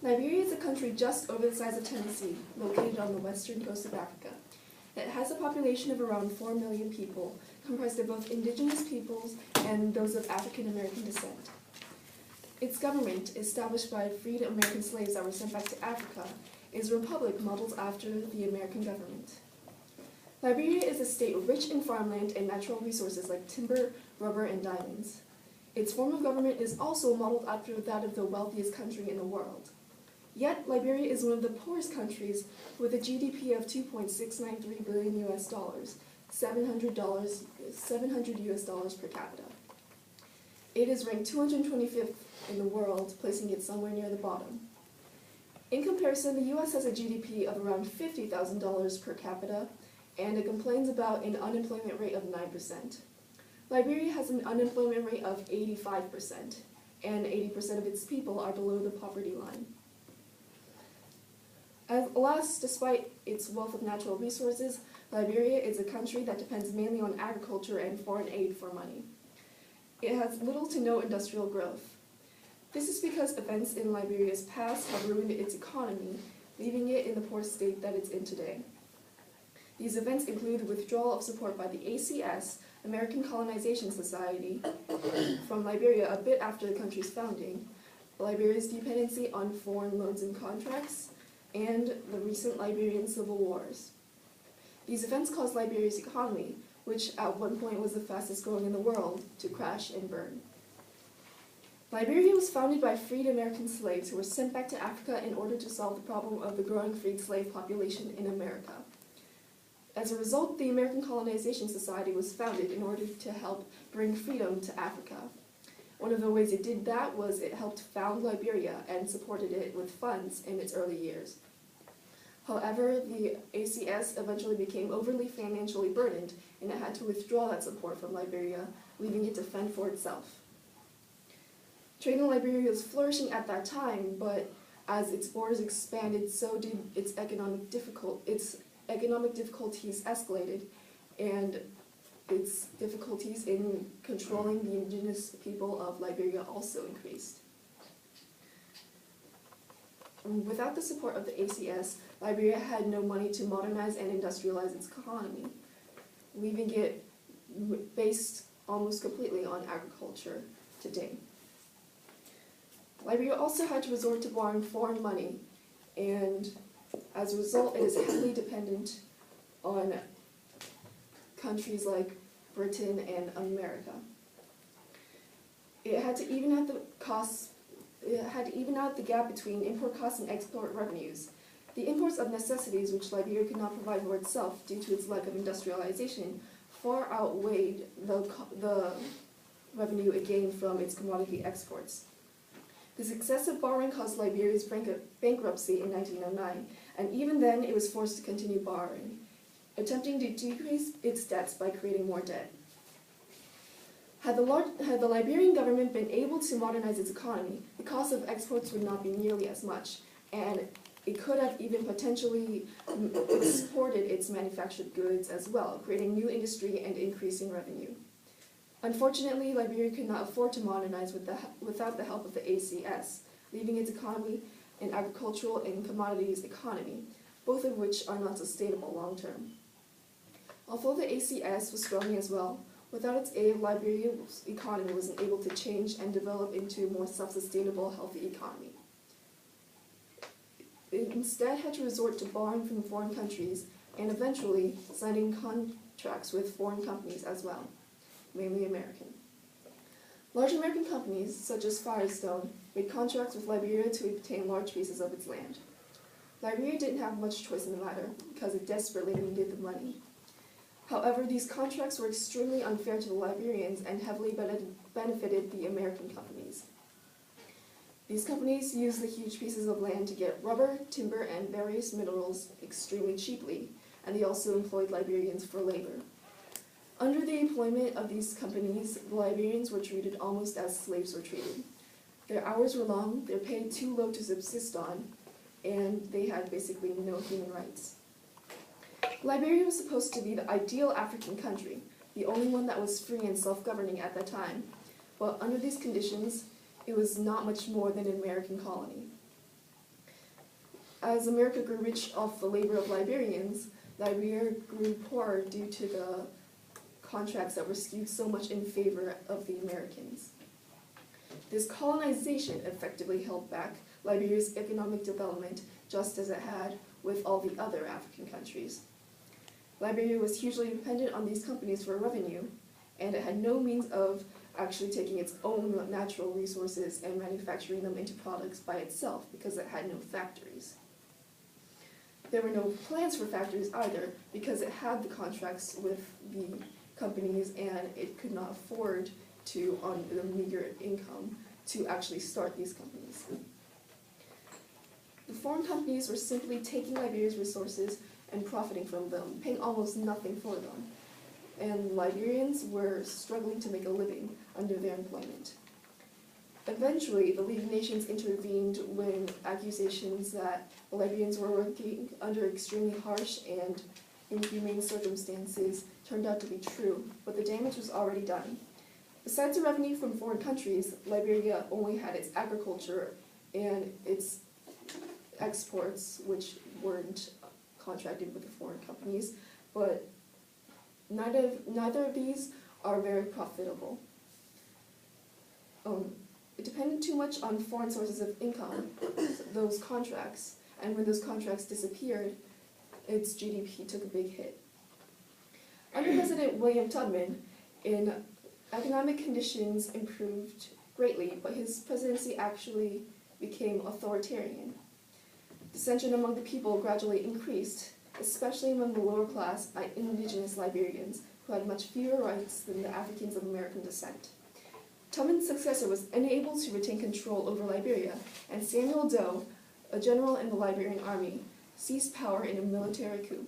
Liberia is a country just over the size of Tennessee, located on the western coast of Africa. It has a population of around 4 million people, comprised of both indigenous peoples and those of African American descent. Its government, established by freed American slaves that were sent back to Africa, is a republic modeled after the American government. Liberia is a state rich in farmland and natural resources like timber, rubber, and diamonds. Its form of government is also modeled after that of the wealthiest country in the world. Yet, Liberia is one of the poorest countries with a GDP of $2.693 billion US, $700 US dollars per capita. It is ranked 225th in the world, placing it somewhere near the bottom. In comparison, the US has a GDP of around $50,000 per capita, and it complains about an unemployment rate of 9%. Liberia has an unemployment rate of 85%, and 80% of its people are below the poverty line. Alas, despite its wealth of natural resources, Liberia is a country that depends mainly on agriculture and foreign aid for money. It has little to no industrial growth. This is because events in Liberia's past have ruined its economy, leaving it in the poor state that it's in today. These events include the withdrawal of support by the ACS, American Colonization Society, from Liberia a bit after the country's founding, Liberia's dependency on foreign loans and contracts, and the recent Liberian civil wars. These events caused Liberia's economy, which at one point was the fastest growing in the world, to crash and burn. Liberia was founded by freed American slaves who were sent back to Africa in order to solve the problem of the growing freed slave population in America. As a result, the American Colonization Society was founded in order to help bring freedom to Africa. One of the ways it did that was it helped found Liberia and supported it with funds in its early years. However, the ACS eventually became overly financially burdened, and it had to withdraw that support from Liberia, leaving it to fend for itself. Trade in Liberia was flourishing at that time, but as its borders expanded, so did its economic difficulties escalated, and its difficulties in controlling the indigenous people of Liberia also increased. Without the support of the ACS, Liberia had no money to modernize and industrialize its economy, leaving it based almost completely on agriculture today. Liberia also had to resort to borrowing foreign money, and as a result, it is heavily dependent on countries like Britain and America. It had to even out the gap between import costs and export revenues. The imports of necessities, which Liberia could not provide for itself due to its lack of industrialization, far outweighed the revenue it gained from its commodity exports. This excessive borrowing caused Liberia's bankruptcy in 1909, and even then it was forced to continue borrowing, attempting to decrease its debts by creating more debt. Had the Liberian government been able to modernize its economy, the cost of exports would not be nearly as much, and it could have even potentially exported its manufactured goods as well, creating new industry and increasing revenue. Unfortunately, Liberia could not afford to modernize without the help of the ACS, leaving its economy an agricultural and commodities economy, both of which are not sustainable long-term. Although the ACS was growing as well, without its aid, Liberia's economy wasn't able to change and develop into a more self-sustainable, healthy economy. It instead had to resort to borrowing from foreign countries and eventually signing contracts with foreign companies as well, mainly American. Large American companies, such as Firestone, made contracts with Liberia to obtain large pieces of its land. Liberia didn't have much choice in the matter because it desperately needed the money. However, these contracts were extremely unfair to the Liberians and heavily benefited the American companies. These companies used the huge pieces of land to get rubber, timber, and various minerals extremely cheaply, and they also employed Liberians for labor. Under the employment of these companies, the Liberians were treated almost as slaves were treated. Their hours were long, their pay too low to subsist on, and they had basically no human rights. Liberia was supposed to be the ideal African country, the only one that was free and self-governing at that time, but under these conditions, it was not much more than an American colony. As America grew rich off the labor of Liberians, Liberia grew poor due to the contracts that were skewed so much in favor of the Americans. This colonization effectively held back Liberia's economic development, just as it had with all the other African countries. Liberia was hugely dependent on these companies for revenue, and it had no means of actually taking its own natural resources and manufacturing them into products by itself because it had no factories. There were no plans for factories either because it had the contracts with the companies and it could not afford to, on the meager income, to actually start these companies. The foreign companies were simply taking Liberia's resources and profiting from them, paying almost nothing for them. And Liberians were struggling to make a living under their employment. Eventually, the League of Nations intervened when accusations that the Liberians were working under extremely harsh and inhumane circumstances turned out to be true, but the damage was already done. Besides the revenue from foreign countries, Liberia only had its agriculture and its exports, which weren't contracted with the foreign companies, but neither of these are very profitable. It depended too much on foreign sources of income, those contracts, and when those contracts disappeared, its GDP took a big hit. Under President William Tubman, economic conditions improved greatly, but his presidency actually became authoritarian. Dissension among the people gradually increased, especially among the lower class indigenous Liberians, who had much fewer rights than the Africans of American descent. Tubman's successor was unable to retain control over Liberia, and Samuel Doe, a general in the Liberian army, seized power in a military coup.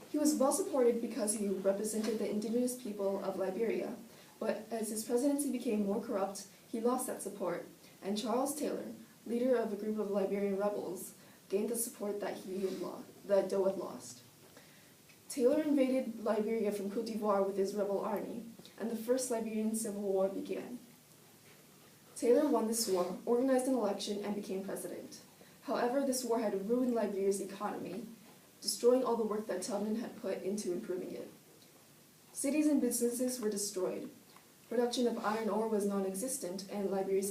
He was well supported because he represented the indigenous people of Liberia, but as his presidency became more corrupt, he lost that support, and Charles Taylor, leader of a group of Liberian rebels, gained the support that Doe had lost. Taylor invaded Liberia from Cote d'Ivoire with his rebel army, and the First Liberian Civil War began. Taylor won this war, organized an election, and became president. However, this war had ruined Liberia's economy, destroying all the work that Tubman had put into improving it. Cities and businesses were destroyed. Production of iron ore was non-existent, and Liberia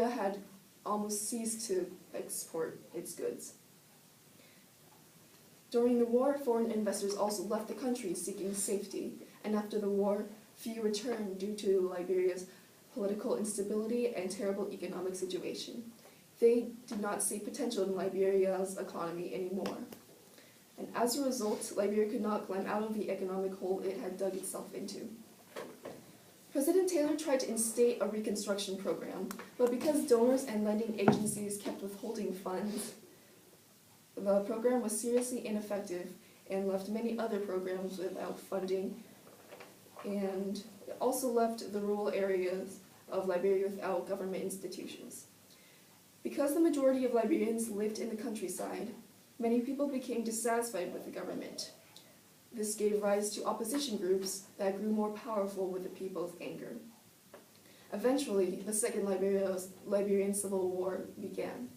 had almost ceased to export its goods. During the war, foreign investors also left the country seeking safety, and after the war, few returned due to Liberia's political instability and terrible economic situation. They did not see potential in Liberia's economy anymore. And as a result, Liberia could not climb out of the economic hole it had dug itself into. President Taylor tried to instate a reconstruction program, but because donors and lending agencies kept withholding funds, the program was seriously ineffective and left many other programs without funding, and it also left the rural areas of Liberia without government institutions. Because the majority of Liberians lived in the countryside, many people became dissatisfied with the government. This gave rise to opposition groups that grew more powerful with the people's anger. Eventually, the Second Liberian Civil War began.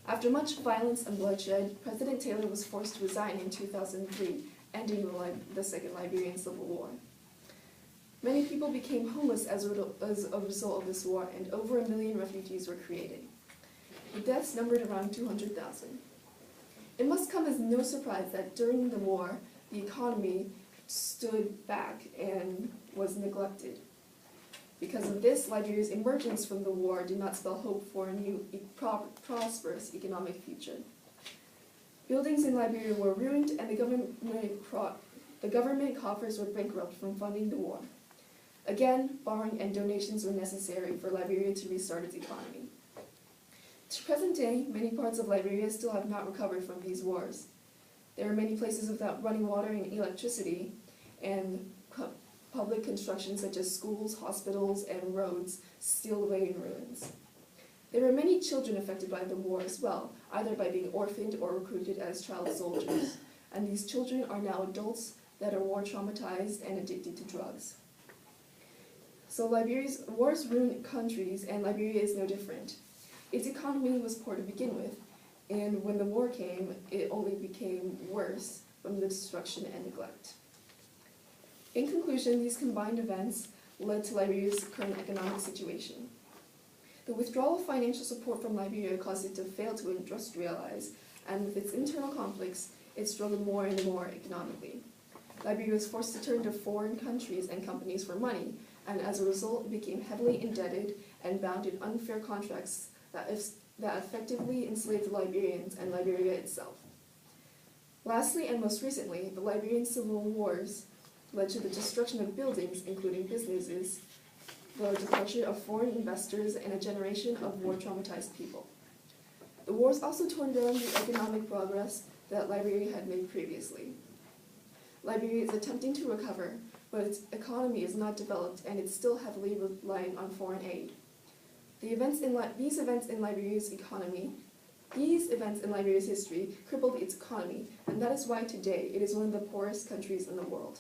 After much violence and bloodshed, President Taylor was forced to resign in 2003, ending the Second Liberian Civil War. Many people became homeless as a result of this war, and over 1 million refugees were created. The deaths numbered around 200,000. It must come as no surprise that during the war, the economy stood back and was neglected. Because of this, Liberia's emergence from the war did not spell hope for a new, prosperous economic future. Buildings in Liberia were ruined, and the government coffers were bankrupt from funding the war. Again, borrowing and donations were necessary for Liberia to restart its economy. To present day, many parts of Liberia still have not recovered from these wars. There are many places without running water and electricity, and public construction such as schools, hospitals, and roads still lay in ruins. There are many children affected by the war as well, either by being orphaned or recruited as child soldiers, and these children are now adults that are war traumatized and addicted to drugs. So Liberia's wars ruin countries, and Liberia is no different. Its economy was poor to begin with, and when the war came, it only became worse from the destruction and neglect. In conclusion, these combined events led to Liberia's current economic situation. The withdrawal of financial support from Liberia caused it to fail to industrialize, and with its internal conflicts, it struggled more and more economically. Liberia was forced to turn to foreign countries and companies for money, and as a result, it became heavily indebted and bound in unfair contracts that effectively enslaved the Liberians and Liberia itself. Lastly, and most recently, the Liberian civil wars led to the destruction of buildings, including businesses, the departure of foreign investors, and a generation of war-traumatized people. The wars also torn down the economic progress that Liberia had made previously. Liberia is attempting to recover, but its economy is not developed and it's still heavily reliant on foreign aid. These events in Liberia's history crippled its economy, and that is why today it is one of the poorest countries in the world.